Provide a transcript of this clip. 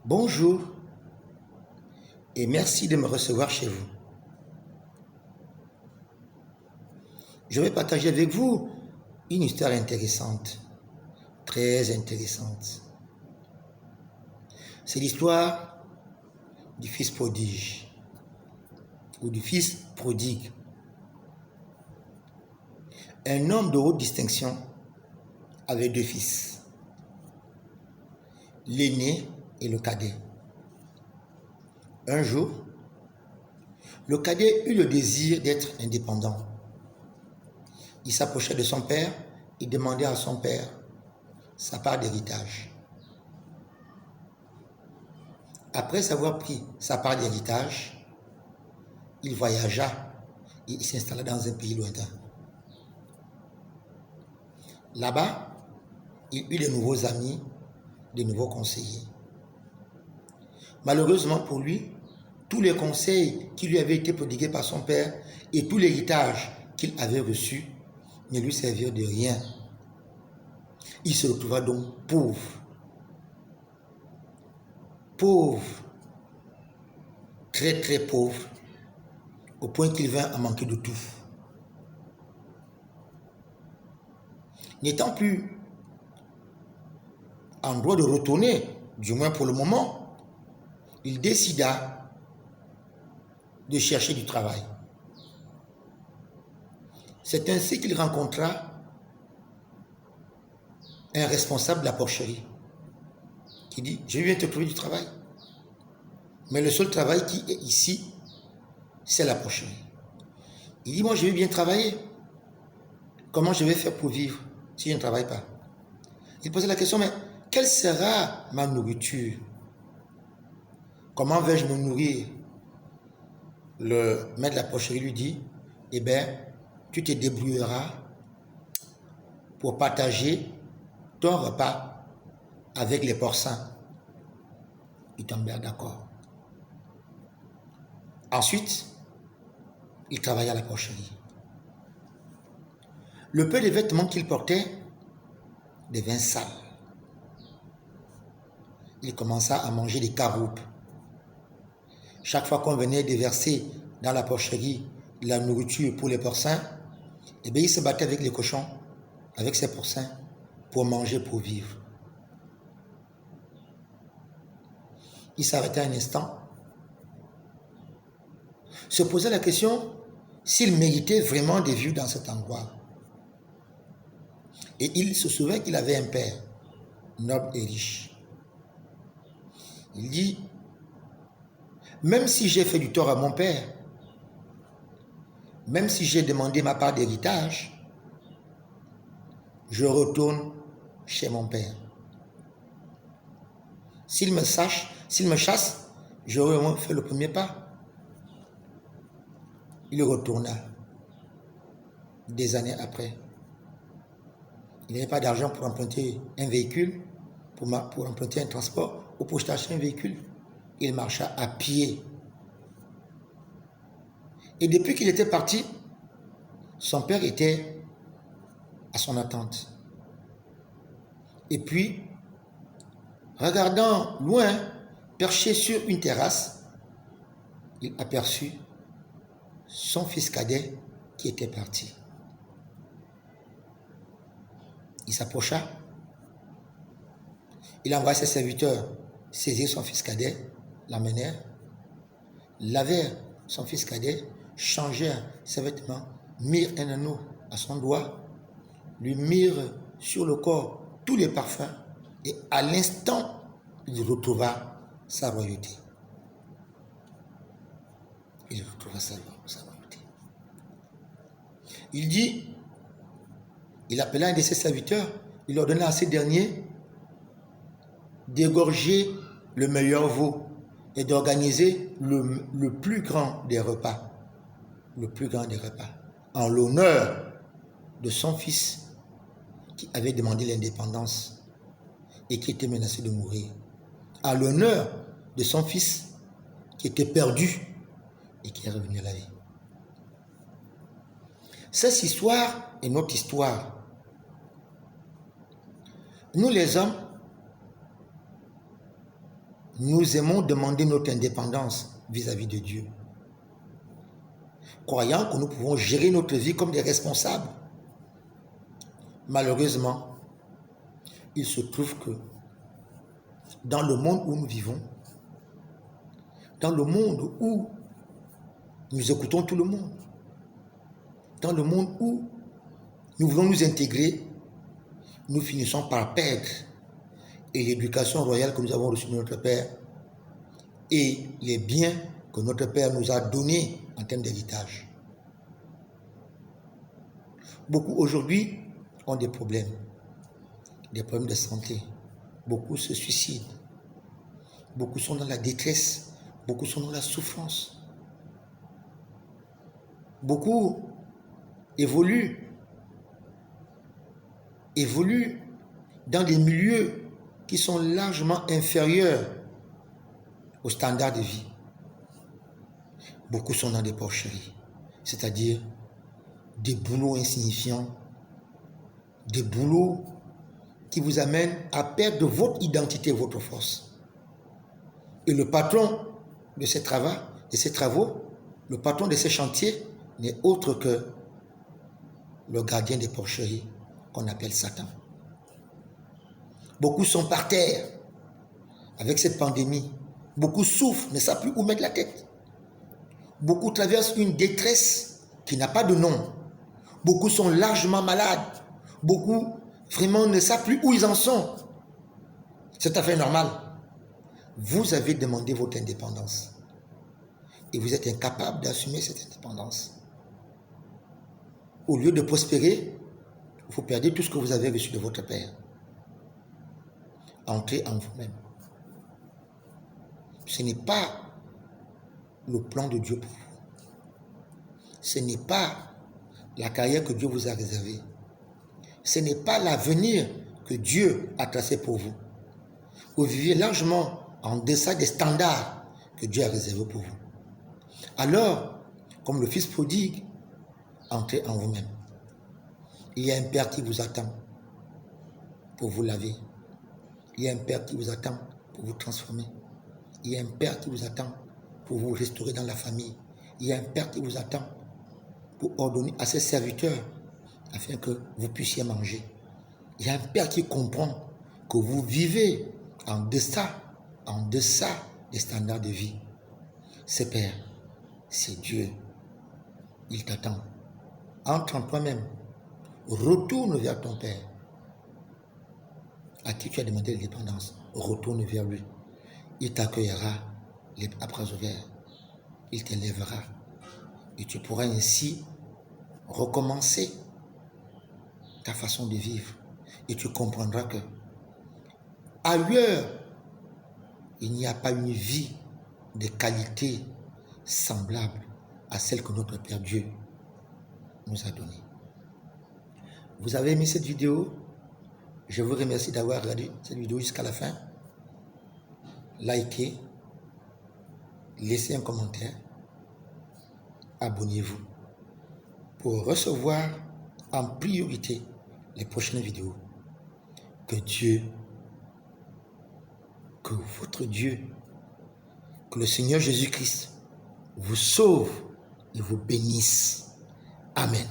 Bonjour et merci de me recevoir chez vous. Je vais partager avec vous une histoire intéressante, très intéressante. C'est l'histoire du fils prodige ou du fils prodigue. Un homme de haute distinction avait deux fils, l'aîné et le cadet. Un jour, le cadet eut le désir d'être indépendant. Il s'approchait de son père et demandait à son père sa part d'héritage. Après avoir pris sa part d'héritage, il voyagea et il s'installa dans un pays lointain. Là-bas, il eut de nouveaux amis, de nouveaux conseillers. Malheureusement pour lui, tous les conseils qui lui avaient été prodigués par son père et tout l'héritage qu'il avait reçu ne lui servirent de rien. Il se retrouva donc pauvre. Pauvre, très très pauvre, au point qu'il vint à manquer de tout. N'étant plus en droit de retourner, du moins pour le moment, il décida de chercher du travail. C'est ainsi qu'il rencontra un responsable de la porcherie qui dit « Je viens te trouver du travail. Mais le seul travail qui est ici, c'est la porcherie. » Il dit « Moi, je vais bien travailler. Comment je vais faire pour vivre si je ne travaille pas ?» Il posait la question « Mais quelle sera ma nourriture? Comment vais-je me nourrir ?» Le maître de la porcherie lui dit « Eh bien, tu te débrouilleras pour partager ton repas avec les porcins. » Ils tombèrent d'accord. Ensuite, il travailla à la porcherie. Le peu de vêtements qu'il portait devint sale. Il commença à manger des caroupes. Chaque fois qu'on venait déverser dans la porcherie la nourriture pour les porcins, eh bien, il se battait avec les cochons, avec ses porcins, pour manger, pour vivre. Il s'arrêtait un instant, se posait la question s'il méritait vraiment de vivre dans cet endroit. Et il se souvint qu'il avait un père, noble et riche. Il dit, même si j'ai fait du tort à mon père, même si j'ai demandé ma part d'héritage, je retourne chez mon père. S'il me chasse, j'aurais au moins fait le premier pas. Il retourna des années après. Il n'avait pas d'argent pour emprunter un véhicule, pour emprunter un transport ou pour acheter un véhicule. Il marcha à pied. Et depuis qu'il était parti, son père était à son attente. Et puis, regardant loin, perché sur une terrasse, il aperçut son fils cadet qui était parti. Il s'approcha, il envoya ses serviteurs saisir son fils cadet, l'amenèrent, lavèrent son fils cadet, changèrent ses vêtements, mirent un anneau à son doigt, lui mirent sur le corps tous les parfums, et à l'instant, il retrouva sa royauté. Il retrouva sa royauté. Il dit, il appela un de ses serviteurs, il ordonna à ces derniers d'égorger le meilleur veau et d'organiser le plus grand des repas, en l'honneur de son fils qui avait demandé l'indépendance et qui était menacé de mourir, à l'honneur de son fils qui était perdu et qui est revenu à la vie. Cette histoire est notre histoire. Nous les hommes, nous aimons demander notre indépendance vis-à-vis de Dieu, croyant que nous pouvons gérer notre vie comme des responsables. Malheureusement, il se trouve que dans le monde où nous vivons, dans le monde où nous écoutons tout le monde, dans le monde où nous voulons nous intégrer, nous finissons par perdre et l'éducation royale que nous avons reçue de notre Père et les biens que notre Père nous a donnés en termes d'héritage. Beaucoup aujourd'hui ont des problèmes de santé. Beaucoup se suicident. Beaucoup sont dans la détresse. Beaucoup sont dans la souffrance. Beaucoup évoluent dans des milieux qui sont largement inférieurs aux standards de vie. Beaucoup sont dans des porcheries, c'est-à-dire des boulots insignifiants, des boulots qui vous amènent à perdre votre identité, votre force. Et le patron de ces travaux, le patron de ces chantiers n'est autre que le gardien des porcheries qu'on appelle Satan. Beaucoup sont par terre avec cette pandémie. Beaucoup souffrent, ne savent plus où mettre la tête. Beaucoup traversent une détresse qui n'a pas de nom. Beaucoup sont largement malades. Beaucoup vraiment ne savent plus où ils en sont. C'est tout à fait normal. Vous avez demandé votre indépendance. Et vous êtes incapable d'assumer cette indépendance. Au lieu de prospérer, vous perdez tout ce que vous avez reçu de votre Père. Entrez en vous-même. Ce n'est pas le plan de Dieu pour vous. Ce n'est pas la carrière que Dieu vous a réservée. Ce n'est pas l'avenir que Dieu a tracé pour vous. Vous vivez largement en deçà des standards que Dieu a réservés pour vous. Alors, comme le Fils prodigue, entrez en vous-même. Il y a un Père qui vous attend pour vous laver. Il y a un Père qui vous attend pour vous transformer. Il y a un Père qui vous attend pour vous restaurer dans la famille. Il y a un Père qui vous attend pour ordonner à ses serviteurs afin que vous puissiez manger. Il y a un Père qui comprend que vous vivez en deçà des standards de vie. Ce Père, c'est Dieu. Il t'attend. Entre en toi-même. Retourne vers ton Père, à qui tu as demandé l'indépendance. Retourne vers lui. Il t'accueillera les bras ouverts. Il t'élèvera. Et tu pourras ainsi recommencer ta façon de vivre. Et tu comprendras que ailleurs, il n'y a pas une vie de qualité semblable à celle que notre Père Dieu nous a donnée. Vous avez aimé cette vidéo? Je vous remercie d'avoir regardé cette vidéo jusqu'à la fin. Likez, laissez un commentaire, abonnez-vous pour recevoir en priorité les prochaines vidéos. Que Dieu, que votre Dieu, que le Seigneur Jésus-Christ vous sauve et vous bénisse. Amen.